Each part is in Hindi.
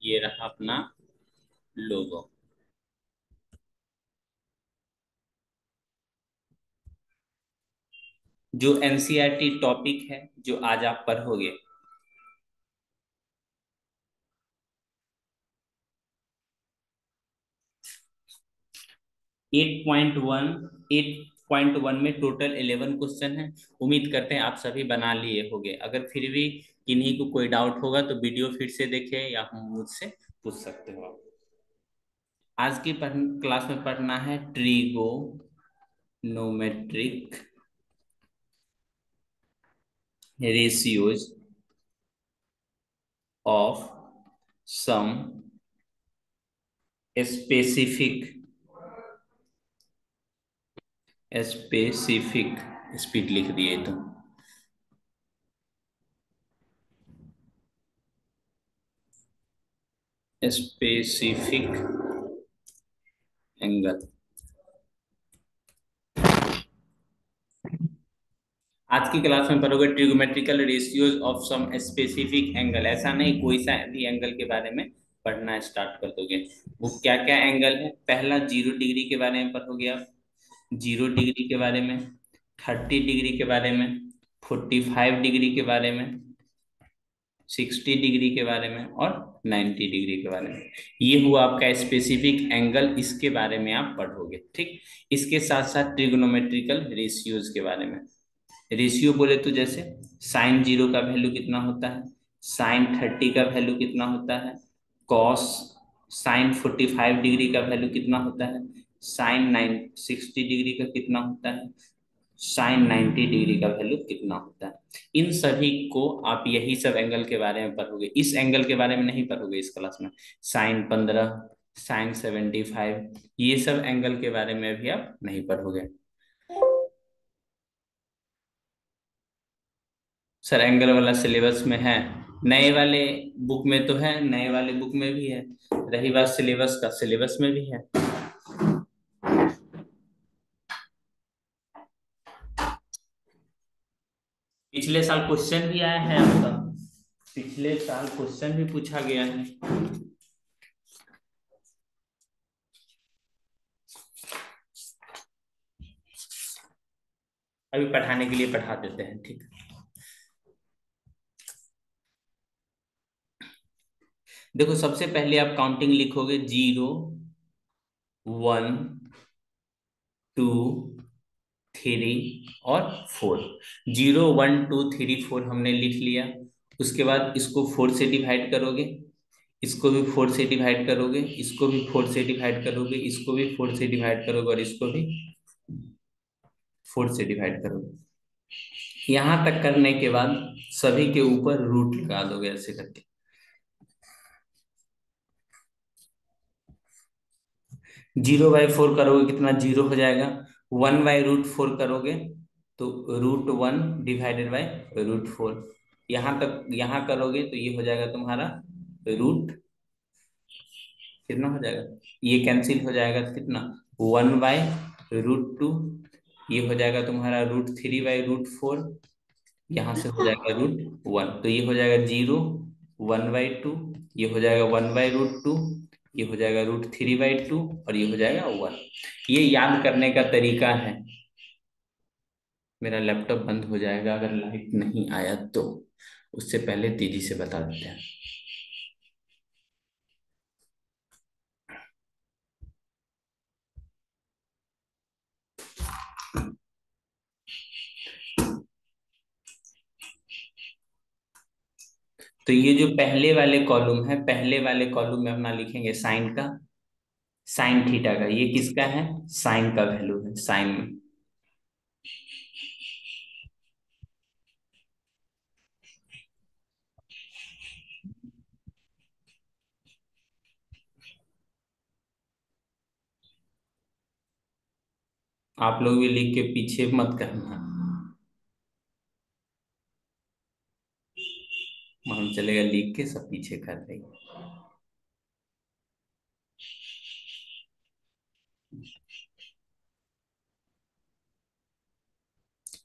ये रहा अपना लोगो। जो एनसीईआरटी टॉपिक है जो आज आप पढ़ोगे, 8.1, 8.1 में टोटल 11 क्वेश्चन है। उम्मीद करते हैं आप सभी बना लिए होंगे। अगर फिर भी किन्हीं को कोई डाउट होगा तो वीडियो फिर से देखें या मुझसे पूछ सकते हो आप। आज की क्लास में पढ़ना है trigonometric ratios of some specific specific speed लिख दिए तो स्पेसिफिक एंगल। आज की क्लास में पढ़ोगे trigonometrical ratios of some specific angle. ऐसा नहीं कोई सा भी एंगल के बारे में पढ़ना स्टार्ट कर दोगे। वो क्या क्या एंगल है? पहला 0 डिग्री के बारे में पढ़ोगे आप, 0 डिग्री के बारे में, 30 डिग्री के बारे में, 45 डिग्री के बारे में, 60 डिग्री के बारे में और 90 डिग्री के बारे में। ये हुआ आपका स्पेसिफिक एंगल, इसके बारे में आप पढ़ोगे। ठीक, इसके साथ साथ ट्रिगोनोमेट्रिकल रेशियोज के बारे में। रेशियो बोले तो जैसे sin 0 का वैल्यू कितना होता है, sin 30 का वैल्यू कितना होता है, कॉस sin 45 डिग्री का वैल्यू कितना होता है, sin 60 डिग्री का कितना होता है, sin 90 डिग्री का वैल्यू कितना होता है। इन सभी को आप यही सब एंगल के बारे में पढ़ोगे। इस एंगल के बारे में नहीं पढ़ोगे इस क्लास में। sin 15, sin 75, ये सब एंगल के बारे में भी आप नहीं पढ़ोगे। सर एंगल वाला सिलेबस में है, नए वाले बुक में तो है, नए वाले बुक में भी है। रही बात सिलेबस का, सिलेबस में भी है। पिछले साल क्वेश्चन भी आया है आपका, पिछले साल क्वेश्चन भी पूछा गया है। अभी पढ़ाने के लिए पढ़ा देते हैं, ठीक। देखो सबसे पहले आप काउंटिंग लिखोगे, 0, 1, 2, 3 और 4। 0, 1, 2, 3, 4 हमने लिख लिया। उसके बाद इसको 4 से डिवाइड करोगे, इसको भी 4 से डिवाइड करोगे, इसको भी 4 से डिवाइड करोगे, इसको भी 4 से डिवाइड करोगे और इसको भी 4 से डिवाइड करोगे। यहां तक करने के बाद सभी के ऊपर रूट लगा दोगे ऐसे करके। 0/4 करोगे कितना, 0 हो जाएगा। 1/√4 करोगे तो √1 डिवाइडेड बाय √4। यहां तक यहां करोगे तो ये हो जाएगा तुम्हारा रूट, कितना हो जाएगा, ये कैंसिल हो जाएगा तो कितना, 1/√2। ये हो जाएगा तुम्हारा √3/√4। यहाँ से हो जाएगा √1, तो ये हो जाएगा 0, 1/2। ये हो जाएगा 1/√2। ये हो जाएगा √3/2 और ये हो जाएगा 1। ये याद करने का तरीका है। मेरा लैपटॉप बंद हो जाएगा अगर लाइट नहीं आया तो, उससे पहले तेजी से बता देते हैं। तो ये जो पहले वाले कॉलम है, पहले वाले कॉलम में अपना लिखेंगे साइन का, साइन थीटा का। ये किसका है, साइन का वैल्यू है, साइन में। आप लोग भी लिख के पीछे मत करना, हम चलेगा लिख के सब पीछे कर देंगे।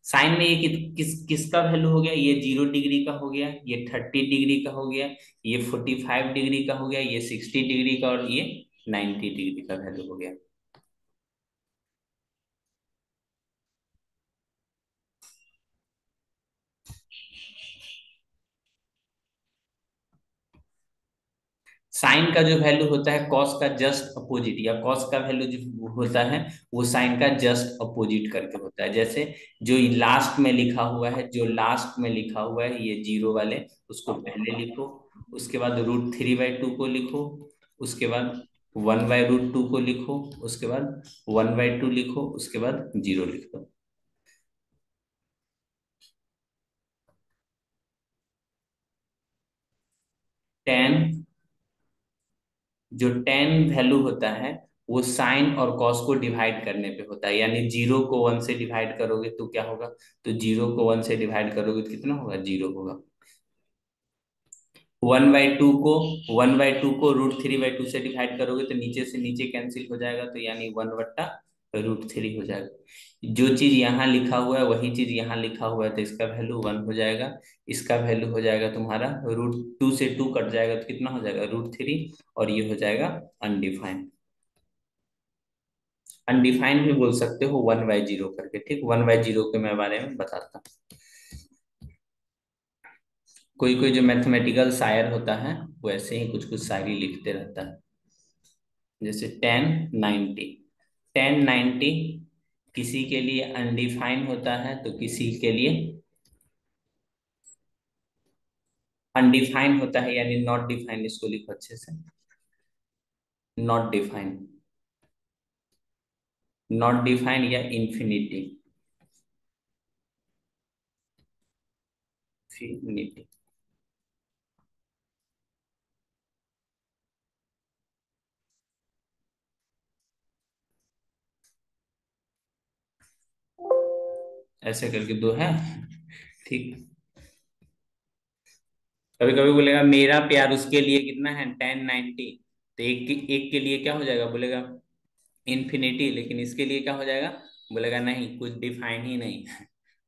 साइन में ये किसका वैल्यू हो गया, ये 0 डिग्री का हो गया, ये 30 डिग्री का हो गया, ये 45 डिग्री का हो गया, ये 60 डिग्री का, और ये 90 डिग्री का वैल्यू हो गया। साइन का जो वैल्यू होता है कॉस का जस्ट अपोजिट, या कॉस का वैल्यू जो होता है वो साइन का जस्ट अपोजिट करके होता है। जैसे जो लास्ट में लिखा हुआ है, जो लास्ट में लिखा हुआ है ये 0 वाले, उसको पहले लिखो, उसके बाद √3/2 को लिखो, उसके बाद 1/√2 को लिखो, उसके बाद 1/2 लिखो, उसके बाद 0 लिखो। टेन, जो टेन वैल्यू होता है वो साइन और कॉस को डिवाइड करने पे होता है, यानी 0 को 1 से डिवाइड करोगे तो क्या होगा, तो 0 को 1 से डिवाइड करोगे तो कितना होगा, 0 होगा। 1/2 को √3/2 से डिवाइड करोगे तो नीचे से नीचे कैंसिल हो जाएगा, तो यानी 1/√3 हो जाएगा। जो चीज यहाँ लिखा हुआ है वही चीज यहाँ लिखा हुआ है, तो इसका वैल्यू 1 हो जाएगा। इसका वैल्यू हो जाएगा तुम्हारा, √2 से 2 कट जाएगा तो कितना हो जाएगा, √3, और ये हो जाएगा अनडिफाइंड। अनडिफाइंड भी बोल सकते हो 1/0 करके, ठीक, 1/0 के मैं बारे में बताता हूँ। कोई कोई जो मैथमेटिकल शायर होता है वो ऐसे ही कुछ कुछ शायरी लिखते रहता है। जैसे 1090, 1090 किसी के लिए अनडिफाइंड होता है तो किसी के लिए अनडिफाइंड होता है, यानी नॉट डिफाइंड, इसको लिखो अच्छे से, नॉट डिफाइंड, नॉट डिफाइंड या इंफिनिटी, इंफिनिटी। ऐसे करके दो है, ठीक। कभी कभी बोलेगा मेरा प्यार उसके लिए कितना है, 1090, तो एक के लिए क्या हो जाएगा, बोलेगा इन्फिनिटी, लेकिन इसके लिए क्या हो जाएगा, बोलेगा नहीं, कुछ डिफाइन ही नहीं।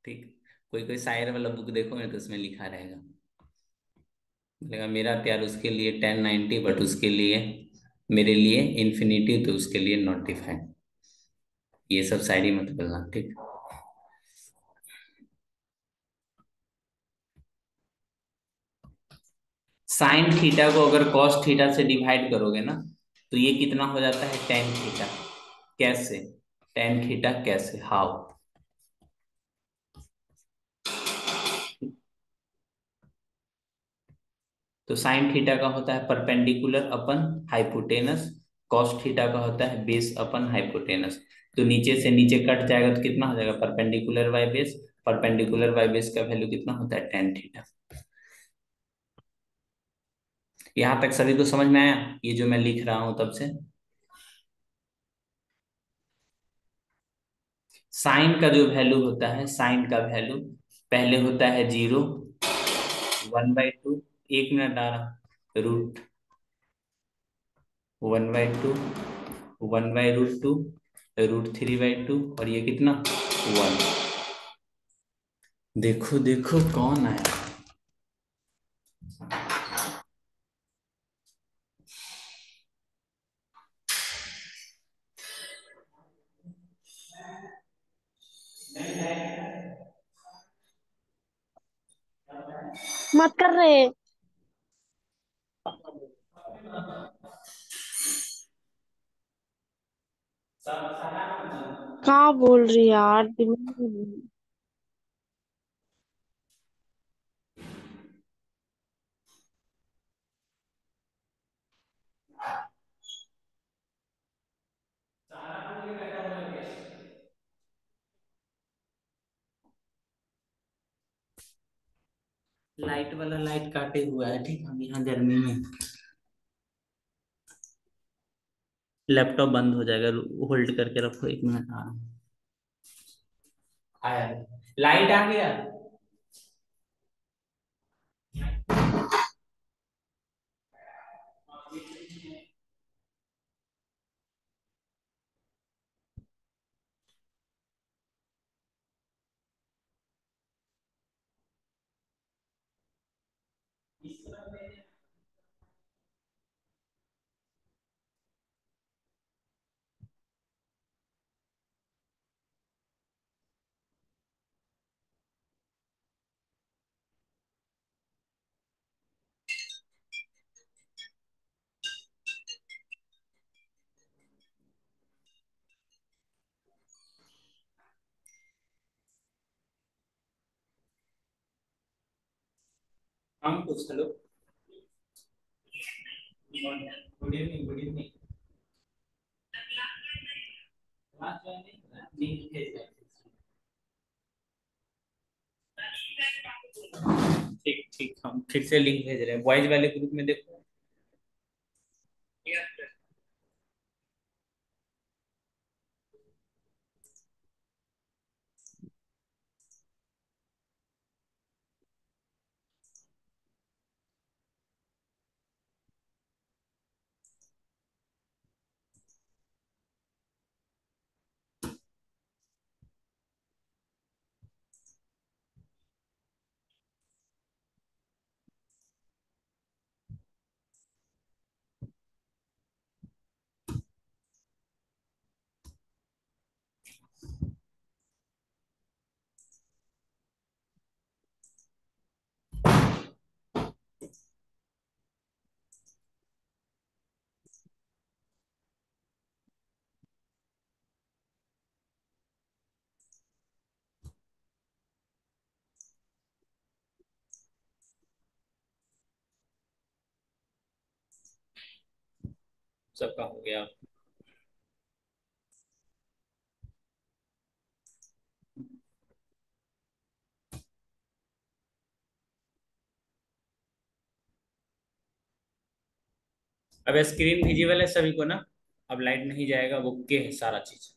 ठीक। कोई कोई शायर वाला बुक देखोगे तो उसमें लिखा रहेगा, बोलेगा मेरा प्यार उसके लिए 1090, बट उसके लिए, मेरे लिए इन्फिनिटी, तो उसके लिए नॉट डिफाइन। ये सब शायरी मत बोलना, ठीक। साइन थीटा को अगर कॉस थीटा से डिवाइड करोगे ना, तो ये कितना हो जाता है, टेन थीटा। कैसे, टेन थीटा कैसे, हाउ। तो साइन थीटा का होता है perpendicular upon hypotenuse, cos theta का होता है बेस अपन हाइपोटेनस। तो नीचे से नीचे कट जाएगा तो कितना हो जाएगा, perpendicular by base, perpendicular by base का वैल्यू कितना होता है, टेन थीटा। यहां तक सभी को समझ में आया, ये जो मैं लिख रहा हूं तब से। साइन का जो वैल्यू होता है, साइन का वैल्यू पहले होता है 0, 1/2, 1 मिनट आ रहा, √1/2, 1/√2, √3/2, और ये कितना, 1। देखो देखो कौन आया। मत कर रहे। कहाँ बोल रही यार, दिमाग में- सारा बोल के बैठा हुआ है क्या? लाइट वाला लाइट काटे हुआ है, ठीक, हम यहाँ गर्मी में। लैपटॉप बंद हो जाएगा, होल्ड करके रखो, 1 मिनट आ रहा हूँ। आया, लाइट आ गया। हम कुछ hello. Good evening, good evening. ठीक ठीक, हम फिर से लिंक भेज रहे हैं बॉयज वाले ग्रुप में, देखो। सबका हो गया। अब स्क्रीन विजिबल है सभी को ना? अब लाइट नहीं जाएगा, वो के है सारा चीज।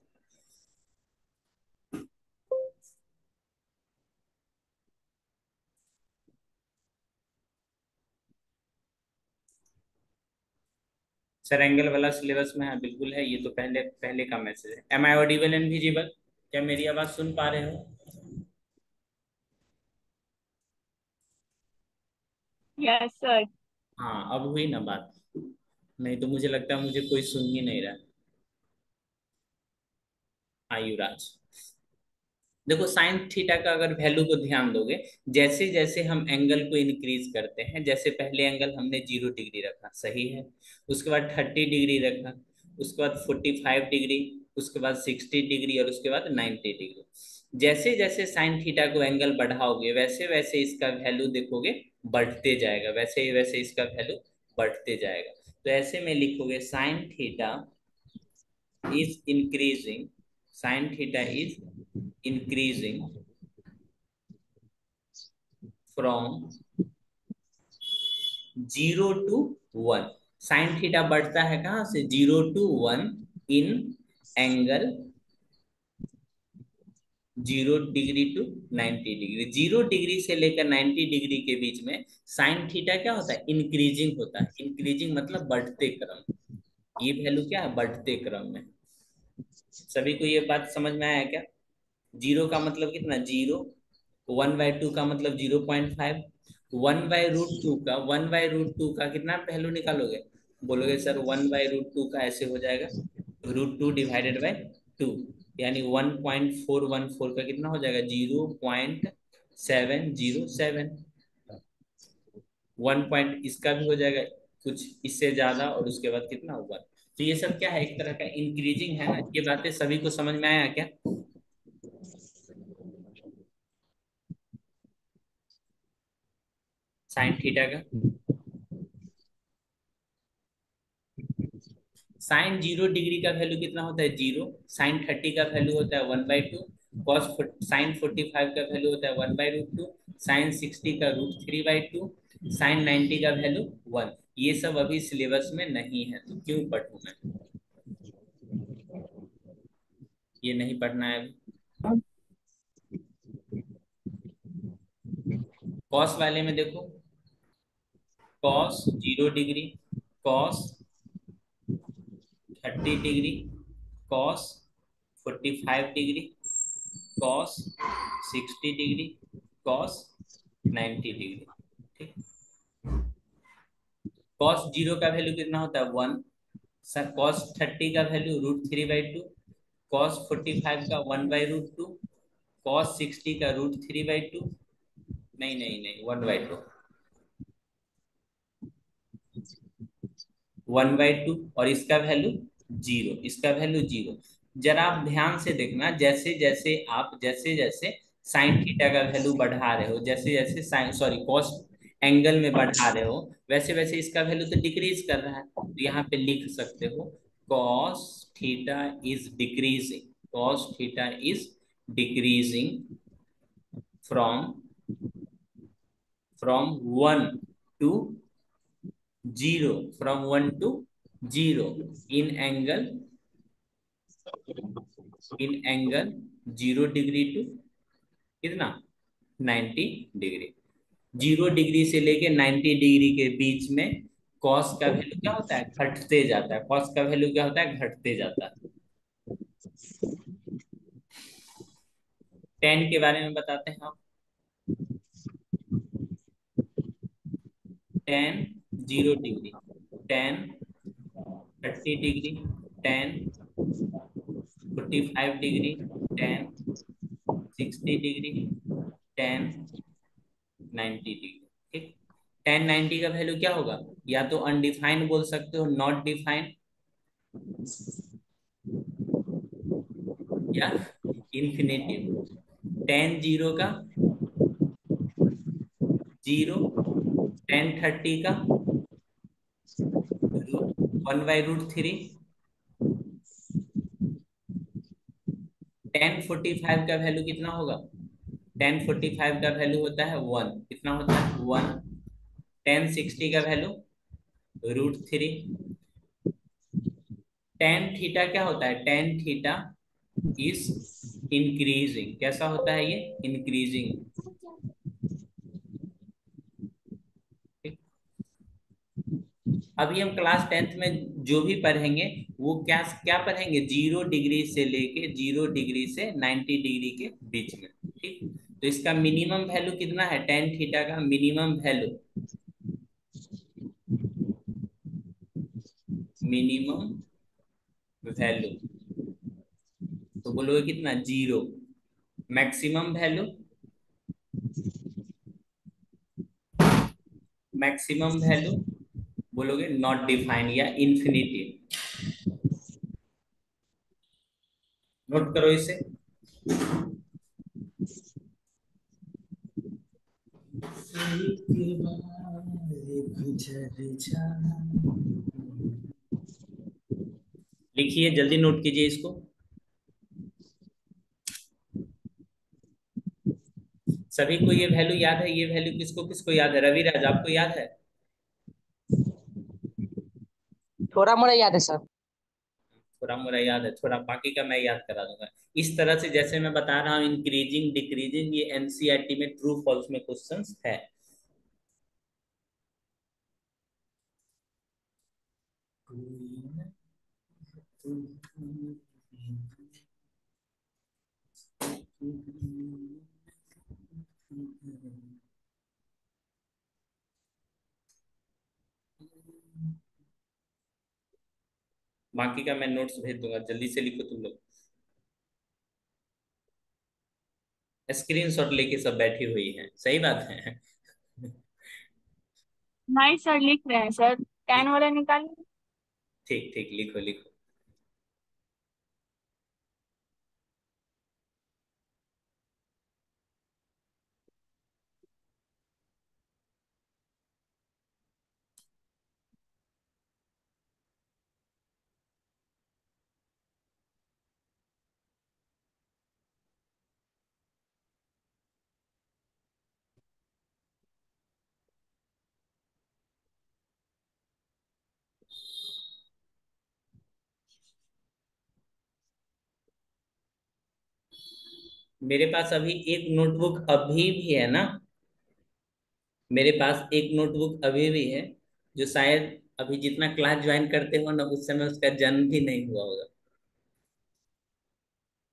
सर एंगल वाला सिलेबस में है, बिल्कुल है, ये तो पहले पहले का मैसेज है। Am I audible and visible? क्या मेरी आवाज सुन पा रहे हो? Yes sir. हाँ, अब हुई ना बात? नहीं तो मुझे लगता है मुझे कोई सुन ही नहीं रहा। आयुराज, देखो साइन थीटा का अगर वैल्यू को ध्यान दोगे, जैसे जैसे हम एंगल को इंक्रीज करते हैं, जैसे पहले एंगल हमने 0 डिग्री रखा, सही है। उसके बाद 30 डिग्री रखा, उसके बाद 45 डिग्री, उसके बाद 60 डिग्री, और उसके बाद 90 डिग्री। जैसे जैसे साइन थीटा को एंगल बढ़ाओगे, वैसे वैसे इसका वैल्यू देखोगे बढ़ते जाएगा, वैसे ही वैसे इसका वैल्यू बढ़ते जाएगा। तो ऐसे में लिखोगे sine theta is increasing, sin theta is increasing from 0 to 1। Sine theta बढ़ता है कहाँ से? 0 to 1 in angle 0 degree to 90 degree. 0 degree से लेकर 90 डिग्री के बीच में साइन थीटा क्या होता है? इंक्रीजिंग होता है। इंक्रीजिंग मतलब बढ़ते क्रम। ये वैल्यू क्या है? बढ़ते क्रम में। सभी को ये बात समझ में आया क्या? जीरो का मतलब कितना? 0। 1/2 का मतलब 0.5। 1/√2 का, 1/√2 का कितना वैल्यू निकालोगे? बोलोगे सर 1/√2 का ऐसे हो जाएगा, √2 / 2, यानी 1.414 का कितना हो जाएगा? 0.707। 1 पॉइंट इसका भी हो जाएगा कुछ इससे ज्यादा, और उसके बाद कितना होगा? तो ये सब क्या है? एक तरह का इंक्रीजिंग है ना। ये बातें सभी को समझ में आया क्या? साइन थीटा का साइन 0 डिग्री का वैल्यू कितना होता है? 0। साइन 30 का वैल्यू होता है 1/2। कॉस साइन 45 का वैल्यू होता है 1/√2। साइन 60 का √3/2। साइन 90 का वैल्यू 1। ये सब अभी सिलेबस में नहीं है, तो क्यों पढ़ूं मैं? ये नहीं पढ़ना है अभी। कॉस वाले में देखो, cos 0 degree, cos 30 degree, cos 45 degree, cos 60 degree, cos 90 degree. ठीक। कॉस जीरो का वैल्यू कितना होता है 1। सर कॉस 30 का वैल्यू √3/2, कॉस 45 का 1/√2, कॉस 60 का √3/2, नहीं नहीं नहीं 1/2, 1/2, और इसका वैल्यू जीरो, इसका वैल्यू जीरो। जरा आप ध्यान से देखना, जैसे जैसे साइन थीटा का वैल्यू बढ़ा रहे हो, जैसे जैसे साइन सॉरी कॉस एंगल में बढ़ा रहे हो, वैसे वैसे इसका वैल्यू तो डिक्रीज कर रहा है। तो यहाँ पे लिख सकते हो cos theta is decreasing, cos theta is decreasing from from 1 to 0, from 1 to 0 in angle, in angle 0 degree to कितना 90 डिग्री। 0 डिग्री से लेके 90 डिग्री के बीच में कॉस का वैल्यू क्या होता है, घटते जाता है। कॉस का वैल्यू क्या होता है, घटते जाता है। टेन के बारे में बताते हैं आप। Ten 0 degree, ten 30 degree, ten 45 degree, ten 60 degree, ten 90 degree. ठीक, टेन 90 का वैल्यू क्या होगा, या तो अनडिफाइंड बोल सकते हो, नॉट डिफाइंड, या इन्फिनेटिव। टेन जीरो का जीरो, टेन 30 का 1/√3, टेन 45 का वैल्यू कितना होगा, टेन 45 का वैल्यू होता है 1, कितना होता है 1। टेन 60 का वैल्यू √3। टेन थीटा क्या होता है, टेन थीटा इज इंक्रीजिंग, कैसा होता है ये, इंक्रीजिंग। अभी हम क्लास 10th में जो भी पढ़ेंगे वो क्या क्या पढ़ेंगे, 0 डिग्री से लेके 0 डिग्री से 90 डिग्री के बीच में। ठीक, तो इसका मिनिमम वैल्यू कितना है, टेन थीटा का मिनिमम वैल्यू, मिनिमम वैल्यू तो बोलोगे कितना, zero. Maximum value, maximum value बोलोगे नॉट डिफाइन या इन्फिनिटी। नोट करो इसे। लिखिए, जल्दी नोट कीजिए इसको। सभी को ये वैल्यू याद है, ये वैल्यू किसको किसको याद है, रविराज आपको याद है। थोड़ा मोड़ा याद है सर। थोड़ा मोड़ा याद है, थोड़ा बाकी का मैं याद करा दूंगा। इस तरह से जैसे मैं बता रहा हूँ इंक्रीजिंग डिक्रीजिंग, ये एनसीईआरटी में ट्रू फॉल्स में क्वेश्चंस है। बाकी का मैं नोट्स भेज दूंगा, जल्दी से लिखो तुम लोग। स्क्रीनशॉट लेके सब बैठी हुई है, सही बात है। नहीं सर, लिख रहे हैं सर। टेन वाला निकालिए। ठीक ठीक, लिखो लिखो। मेरे पास अभी एक नोटबुक अभी भी है ना, मेरे पास एक नोटबुक अभी भी है, जो शायद अभी जितना क्लास ज्वाइन करते हो ना, उस समय उसका जन्म भी नहीं हुआ होगा।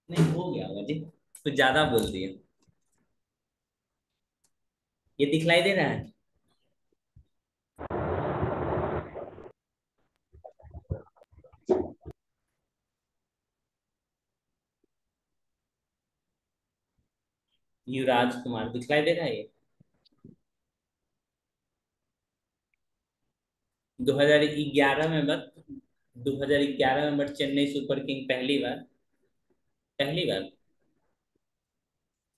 नहीं हो गया होगा जी, कुछ ज्यादा बोल दिए। ये दिखलाई दे रहा है। युवराज कुमार दिखलाई दे रहा है ये? 2011 में बट 2011 में बट चेन्नई सुपर किंग पहली बार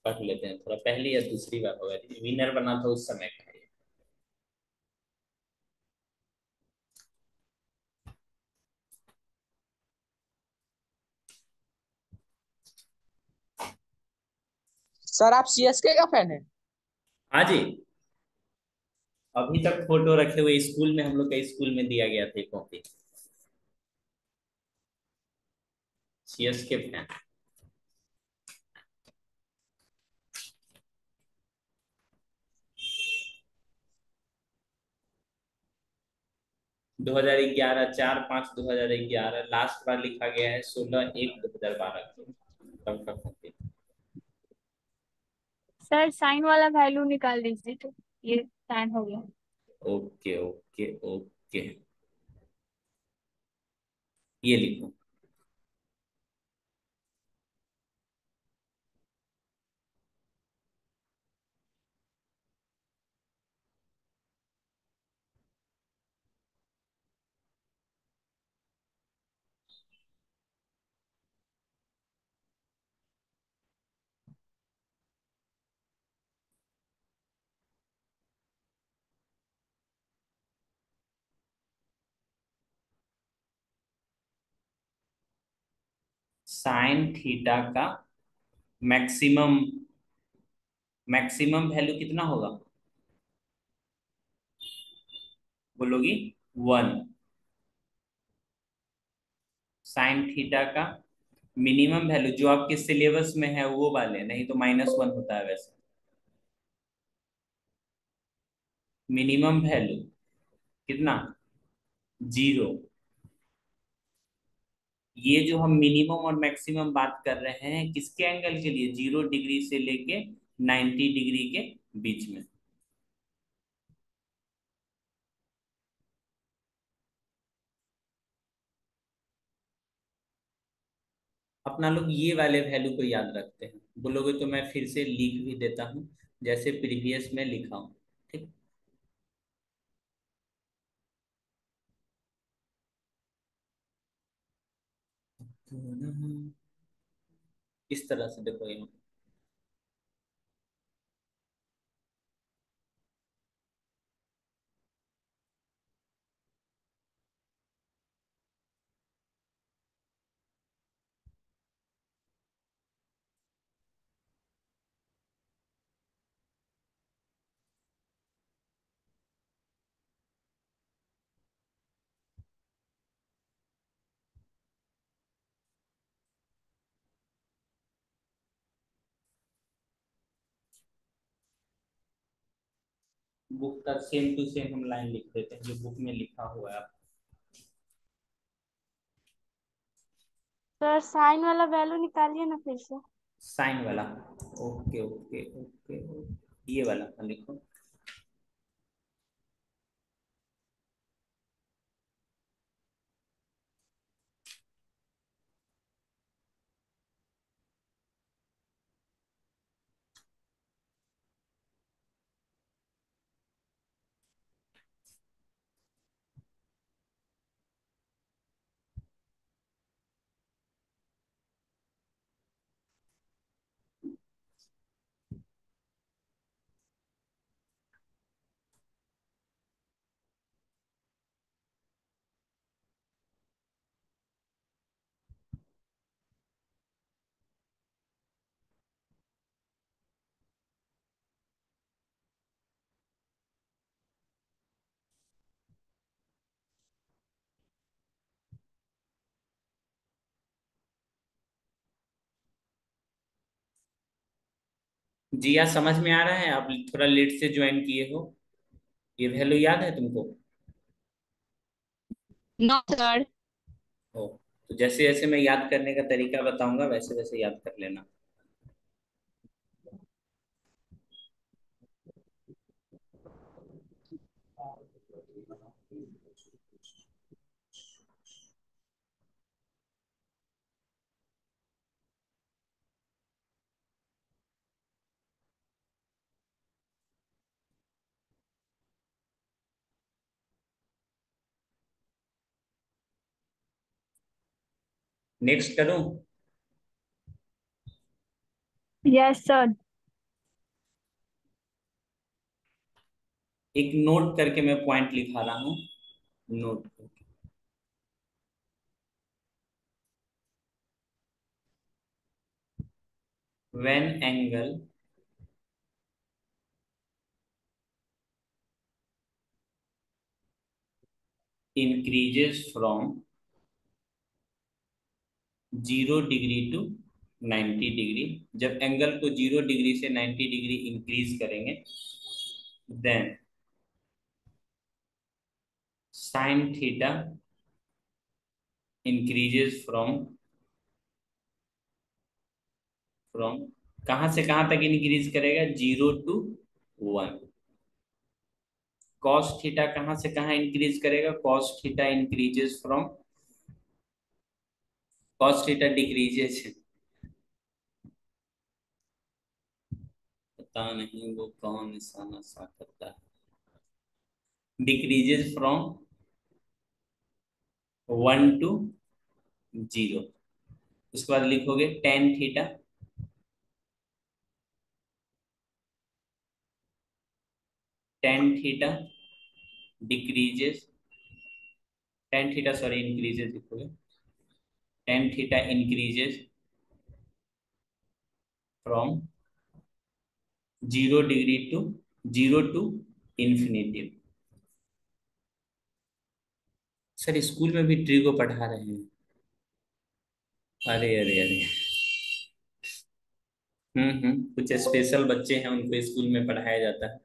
पढ़ लेते हैं थोड़ा, पहली या दूसरी बार होगा विनर बना था उस समय का ये। सर आप सीएसके का फैन है? हाँ जी। अभी तक फोटो रखे हुए स्कूल में, हम लोग के स्कूल में दिया गया था कॉपी। CSK fan. 2011, 4/5/2011 लास्ट बार लिखा गया है, 16/1/2012 तब का कॉपी। सर साइन वाला वैल्यू निकाल दीजिए तो ये साइन हो गया। ओके ओके ओके, ये लिखो। साइन थीटा का मैक्सिमम मैक्सिमम वैल्यू कितना होगा बोलोगी? 1। साइन थीटा का मिनिमम वैल्यू जो आपके सिलेबस में है वो वाले, नहीं तो -1 होता है वैसे। मिनिमम वैल्यू कितना? 0। ये जो हम मिनिमम और मैक्सिमम बात कर रहे हैं किसके एंगल के लिए? 0 डिग्री से लेके 90 डिग्री के बीच में। अपना लोग ये वाले वैल्यू को याद रखते हैं, बोलोगे तो मैं फिर से लिख भी देता हूँ जैसे प्रीवियस में लिखा हूँ। ठीक। इस तरह से देखो यहाँ। बुक का सेम टू सेम हम लाइन लिख देते हैं जो बुक में लिखा हुआ है। सर साइन वाला वैल्यू निकालिए ना फिर से। साइन वाला। ओके ओके ओके, ये वाला लिखो। जी या समझ में आ रहा है? आप थोड़ा लेट से ज्वाइन किए हो। ये वैल्यू याद है तुमको? No sir. ओ, तो जैसे जैसे मैं याद करने का तरीका बताऊंगा वैसे वैसे याद कर लेना। नेक्स्ट करूं? Yes sir. एक नोट करके मैं पॉइंट लिखा रहा हूं, note. When angle increases from 0 degree to 90 degree, जब एंगल को 0 डिग्री से 90 डिग्री इंक्रीज करेंगे, then sine theta increases from कहां से कहां तक इंक्रीज करेगा? 0 to 1। कॉस थीटा कहां से कहां इंक्रीज करेगा? Cos theta increases from, cos theta decreases, पता नहीं वो कौन निशाना सा करता है, डिक्रीजेस फ्रॉम 1 to 0। उसके बाद लिखोगे tan theta, tan theta decreases, tan theta sorry increases लिखोगे, tan theta increases from 0 degree to 0 to infinity. Sir school में भी ट्री को पढ़ा रहे हैं? अरे अरे अरे। कुछ स्पेशल बच्चे हैं, उनको स्कूल में पढ़ाया जाता है।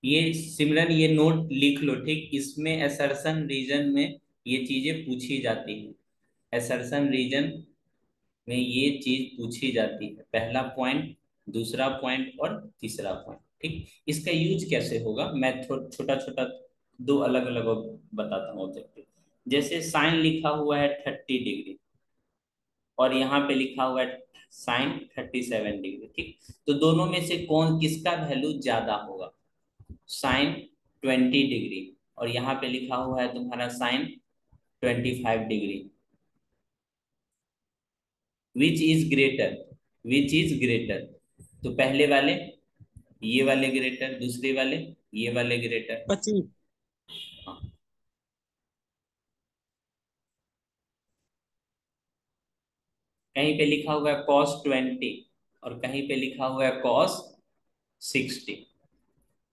ये सिमरन ये नोट लिख लो, ठीक? इसमें असर्शन रीजन में ये चीजें पूछी जाती हैं, असर्शन रीजन में ये चीज पूछी जाती है, पहला पॉइंट, दूसरा पॉइंट और तीसरा पॉइंट, ठीक? इसका यूज कैसे होगा मैं छोटा छोटा दो अलग अलग बताता हूँ ऑब्जेक्टिव। जैसे साइन लिखा हुआ है 30 डिग्री, और यहाँ पे लिखा हुआ है साइन 37 डिग्री, ठीक? तो दोनों में से कौन किसका वैल्यू ज्यादा होगा? साइन 20 डिग्री, और यहाँ पे लिखा हुआ है तुम्हारा sine 25 degree. Which is greater, which is greater? तो पहले वाले ये वाले ग्रेटर, दूसरे वाले ये वाले ग्रेटर। 25। हाँ, कहीं पे लिखा हुआ है cos 20 और कहीं पे लिखा हुआ है cos 60।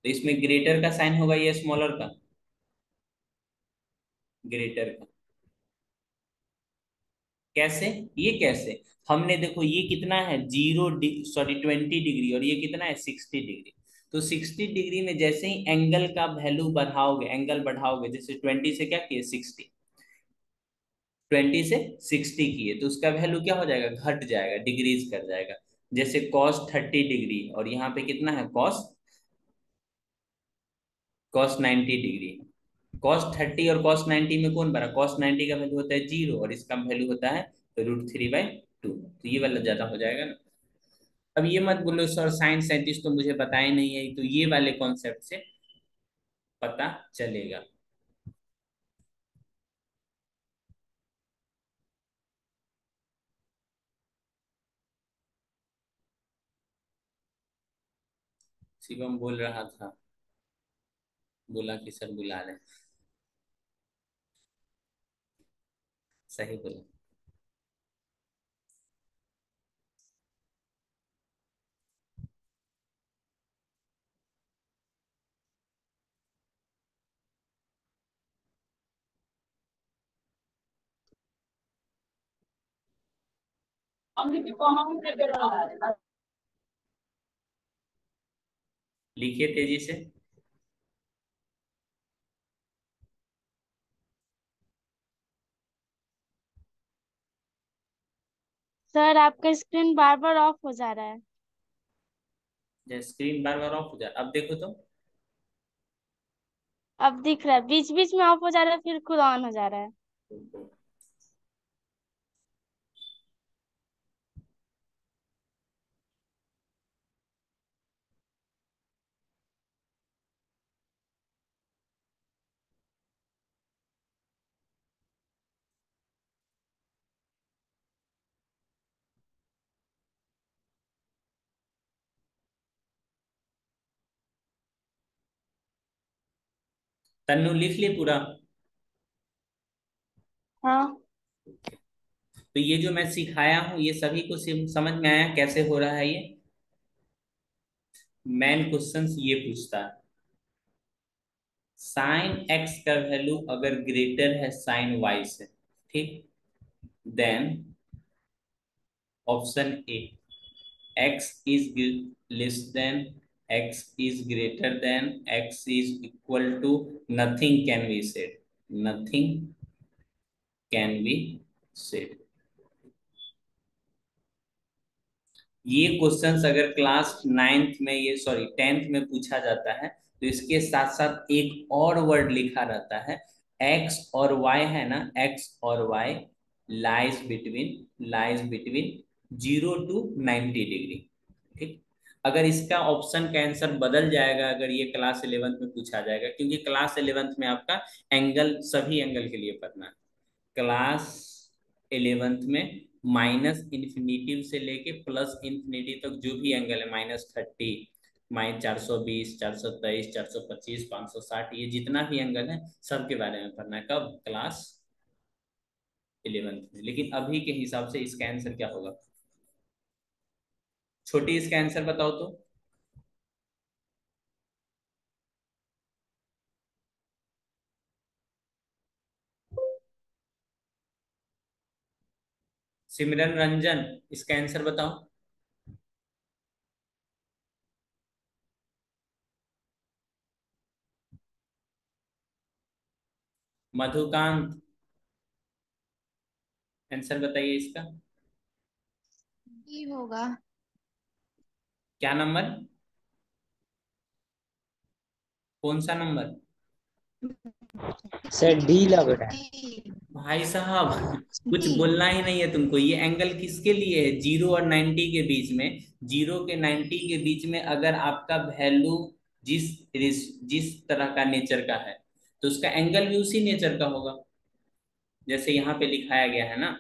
तो इसमें ग्रेटर का साइन होगा या स्मॉलर का? ग्रेटर का। कैसे? ये कैसे? हमने देखो ये कितना है, 20 डिग्री और ये कितना है 60 डिग्री। तो 60 डिग्री में जैसे ही एंगल का वैल्यू बढ़ाओगे, एंगल बढ़ाओगे, जैसे 20 से क्या किए 60, 20 से 60 किए, तो उसका वैल्यू क्या हो जाएगा? घट जाएगा, डिग्रीज कर जाएगा। जैसे cos 30 डिग्री और यहाँ पे कितना है cos 90 डिग्री। cos 30 और cos 90 में कौन बड़ा? cos 90 का वैल्यू होता है 0 और इसका वैल्यू होता है √3/2, तो ये वाला ज्यादा हो जाएगा ना। अब ये मत बोलो सर साइंस साइंटिस्ट तो मुझे पता ही नहीं है, तो ये वाले कॉन्सेप्ट से पता चलेगा। शिवम बोल रहा था, बोला कि सर बुला रहे हैं। सही बोला। लिखिए तेजी से। सर आपका स्क्रीन बार बार ऑफ हो जा रहा है। स्क्रीन बार बार ऑफ हो जाए, अब देखो तो। अब दिख रहा है, बीच बीच में ऑफ हो जा रहा है फिर खुद ऑन हो जा रहा है। तन्नू लिख ली पूरा? हाँ। तो ये जो मैं सिखाया हूँ ये सभी को समझ में आया कैसे हो रहा है ये? मेन क्वेश्चन ये पूछता है, साइन एक्स का वैल्यू अगर ग्रेटर है साइन वाई से, ठीक, then option A, x is less than, x is greater than, x is equal to, nothing can be said, nothing can be said। ये क्वेश्चंस अगर क्लास नाइन्थ में, ये सॉरी टेंथ में पूछा जाता है, तो इसके साथ साथ एक और वर्ड लिखा रहता है, x और y है ना, x और y lies between 0 to 90 degree, ठीक। अगर इसका ऑप्शन का आंसर बदल जाएगा अगर ये क्लास 11th में पूछा जाएगा, क्योंकि क्लास 11th में आपका एंगल, सभी एंगल के लिए पढ़ना है। क्लास 11th में माइनस इन्फिनिटी से लेके प्लस इन्फिनिटी तक जो भी एंगल है, -30, -420, 423, 425, 560, ये जितना भी एंगल है सबके बारे में पढ़ना है। कब? क्लास 11th में। लेकिन अभी के हिसाब से इसका आंसर क्या होगा? छोटी, इसका आंसर बताओ तो। सिमरन रंजन, इसका आंसर बताओ। मधुकांत, आंसर बताइए इसका। ये होगा। क्या नंबर? कौन सा नंबर? सर डी लग रहा है। भाई साहब, कुछ डी। बोलना ही नहीं है तुमको। ये एंगल किसके लिए है? 0 और 90 के बीच में। 0 के 90 के बीच में अगर आपका वैल्यू जिस जिस तरह का नेचर का है, तो उसका एंगल भी उसी नेचर का होगा। जैसे यहाँ पे लिखाया गया है ना,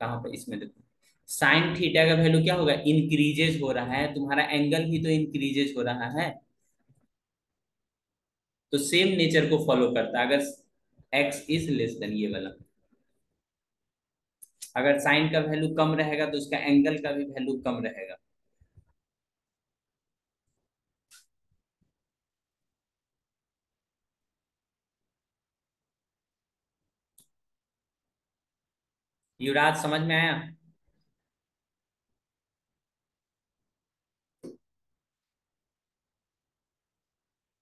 कहाँ पे, इसमें देखो, साइन थीटा का वैल्यू क्या होगा? इंक्रीजेज हो रहा है, तुम्हारा एंगल भी तो इंक्रीजेज हो रहा है। तो सेम नेचर को फॉलो करता है। अगर एक्स इज लेस देन, ये वाला, अगर साइन का वैल्यू कम रहेगा तो उसका एंगल का भी वैल्यू कम रहेगा। युवराज, समझ में आया?